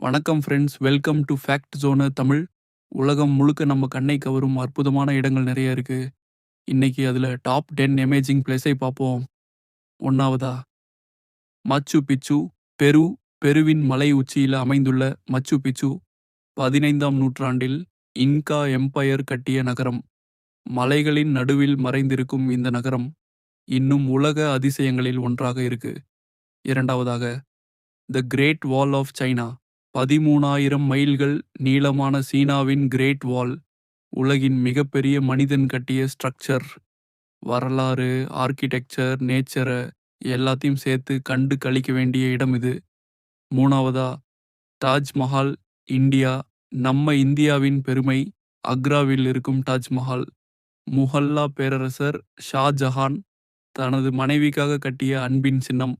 வணக்கம் friends, welcome to fact zone Tamil. உலகம் முழுக்க நம்ம கண்ணை கவரும் அற்புதமான இடங்கள் நிறைய இருக்கு. இன்னைக்கு அதுல டாப் 10 அமேசிங் பிளேஸை பார்ப்போம். ஒன்னாவதா மச்சு பிச்சு, பெரு. பெருவின் மலை உச்சியில அமைந்துள்ள மச்சு பிச்சு 15ஆம் நூற்றாண்டில் இன்கா எம்பயர் கட்டிய நகரம். மலைகளின் நடுவில் மறைந்திருக்கும் இந்த நகரம் இன்னும் உலக அதிசயங்களில் ஒன்றாக இருக்கு. இரண்டாவதாக the great wall of China. 13,000 மைல்கள் நீளமான சீனாவின் கிரேட் வால் உலகின் மிகப்பெரிய மனிதன் கட்டிய ஸ்ட்ரக்சர். வரலாறு, ஆர்கிடெக்சர், நேச்சரை எல்லாத்தையும் சேர்த்து கண்டு கழிக்க வேண்டிய இடம் இது. மூணாவதா தாஜ்மஹால், இந்தியா. நம்ம இந்தியாவின் பெருமை. அக்ராவில் இருக்கும் தாஜ்மஹால் முகல்லா பேரரசர் ஷாஜஹான் தனது மனைவிக்காக கட்டிய அன்பின் சின்னம்.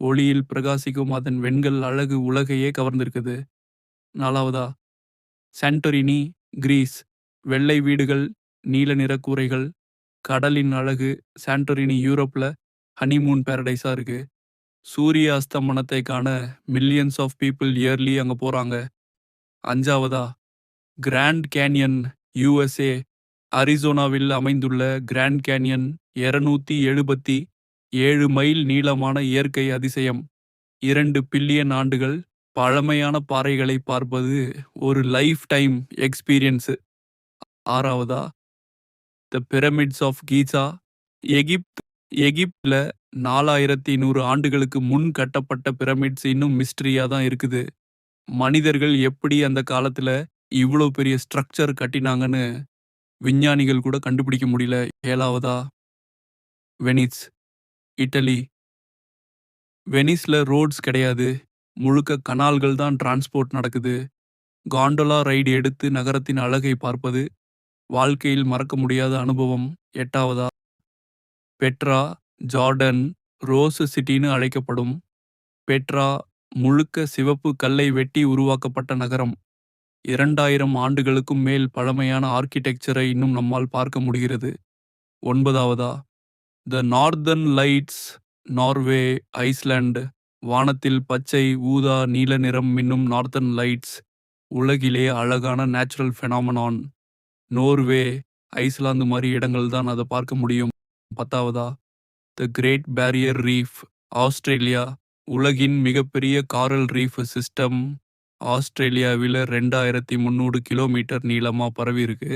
ஒளியில் பிரகாசிக்கும் அதன் வெண்கல் அழகு உலகையே கவர்ந்திருக்குது. நாலாவதா சாண்டோரினி, கிரீஸ். வெள்ளை வீடுகள், நீல நிற கூரைகள், கடலின் அழகு. சாண்டோரினி யூரோப்ல ஹனிமூன் பேரடைஸா இருக்கு. சூரிய அஸ்தமனத்தை காண மில்லியன்ஸ் ஆஃப் பீப்புள் இயர்லி அங்க போறாங்க. அஞ்சாவதா கிராண்ட் கேன்யன், யுஎஸ்ஏ. அரிசோனாவில் அமைந்துள்ள கிராண்ட் கேன்யன் 277 மைல் நீளமான இயற்கை அதிசயம். 2 பில்லியன் ஆண்டுகள் பழமையான பாறைகளை பார்ப்பது ஒரு லைஃப் டைம் எக்ஸ்பீரியன்ஸு. ஆறாவதா த பிரமிட்ஸ் ஆஃப் கீசா, எகிப்துல 4100 ஆண்டுகளுக்கு முன் கட்டப்பட்ட பிரமிட்ஸ் இன்னும் மிஸ்டரியா தான் இருக்குது. மனிதர்கள் எப்படி அந்த காலத்துல இவ்வளோ பெரிய ஸ்ட்ரக்சர் கட்டினாங்கன்னு விஞ்ஞானிகள் கூட கண்டுபிடிக்க முடியல. ஏழாவதா வெனிஸ், இட்டலி. வெனிஸ்ல ரோட்ஸ் கிடையாது, முழுக்க கனால்கள் தான் டிரான்ஸ்போர்ட் நடக்குது. காண்டோலா ரைடு எடுத்து நகரத்தின் அழகை பார்ப்பது வாழ்க்கையில் மறக்க முடியாத அனுபவம். எட்டாவதா பெட்ரா, ஜார்டன். ரோஸ் சிட்டின்னு அழைக்கப்படும் பெட்ரா முழுக்க சிவப்பு கல்லை வெட்டி உருவாக்கப்பட்ட நகரம். 2000 ஆண்டுகளுக்கும் மேல் பழமையான ஆர்கிடெக்சரை இன்னும் நம்மால் பார்க்க முடிகிறது. ஒன்பதாவதா the northern lights, Norway, Iceland. வானத்தில் பச்சை, ஊதா, நீல நிறம் மின்னும் நார்தர்ன் லைட்ஸ் உலகிலே அழகான நேச்சுரல் ஃபெனாமனான். நோர்வே, ஐஸ்லாந்து மாதிரி இடங்கள் தான் அதை பார்க்க முடியும். பத்தாவதா the Great Barrier Reef, Australia. உலகின் மிகப்பெரிய காரல் ரீஃப் சிஸ்டம் ஆஸ்திரேலியாவில் 2300 கிலோமீட்டர் நீளமாக பரவி இருக்கு.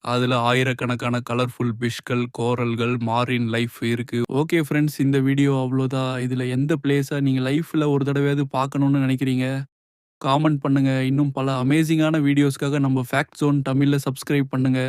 அதில் ஆயிரக்கணக்கான கலர்ஃபுல் ஃபிஷ்கள், கோரல்கள், மாரின் லைஃப் இருக்கு. ஓகே ஃப்ரெண்ட்ஸ், இந்த வீடியோ அவ்வளோதான். இதில் எந்த பிளேஸை நீங்கள் லைஃப்பில் ஒரு தடவையாவது பார்க்கணுன்னு நினைக்கிறீங்க? காமெண்ட் பண்ணுங்க. இன்னும் பல அமேசிங்கான வீடியோஸ்க்காக நம்ம ஃபேக்ட் ஜோன் தமிழில் சப்ஸ்கிரைப் பண்ணுங்க.